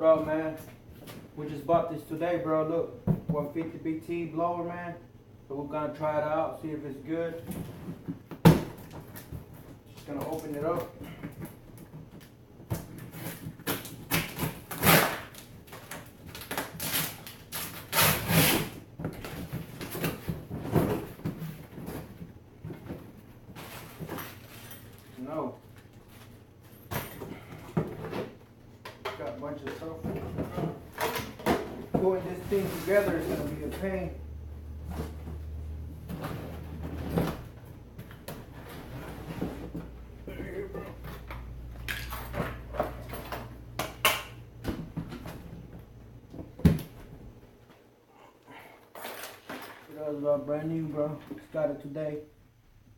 Bro, man, we just bought this today, bro. Look, 150 BT blower, man. So we're gonna try it out, see if it's good. Just gonna open it up. No. Got a bunch of stuff. Putting this thing together is gonna be a pain. That was brand new, bro. Just got it today.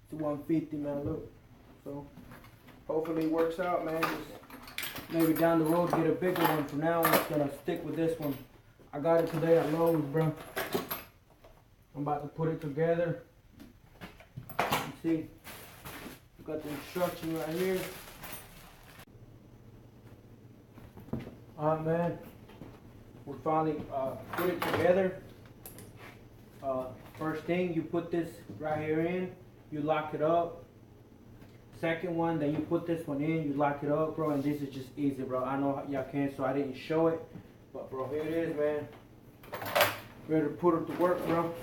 It's a 150, man. Look. So hopefully it works out, man. Just maybe down the road get a bigger one. For now, I'm just gonna stick with this one. I got it today at Lowe's, bro. I'm about to put it together. You see, got the instruction right here. Alright, man. We finally put it together. First thing, you put this right here in. You lock it up. Second one, then you put this one in, you lock it up, bro, and this is just easy, bro. I know y'all can, so I didn't show it, but bro, here it is, man. Ready to put it to work, bro.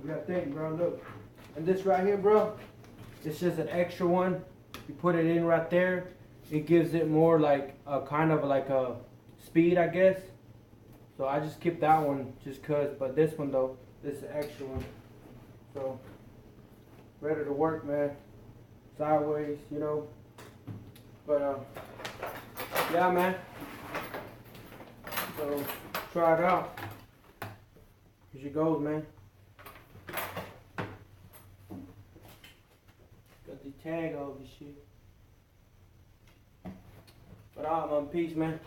What do you think, bro? Look, and this right here, bro, it's just an extra one. You put it in right there. It gives it more like a kind of like a speed, I guess. So I just keep that one just cause, but this one though, this is an extra one. So ready to work, man. Sideways, you know. But yeah, man. So try it out. Here she goes, man. Got the tag, all this shit. But I'm on peace, man.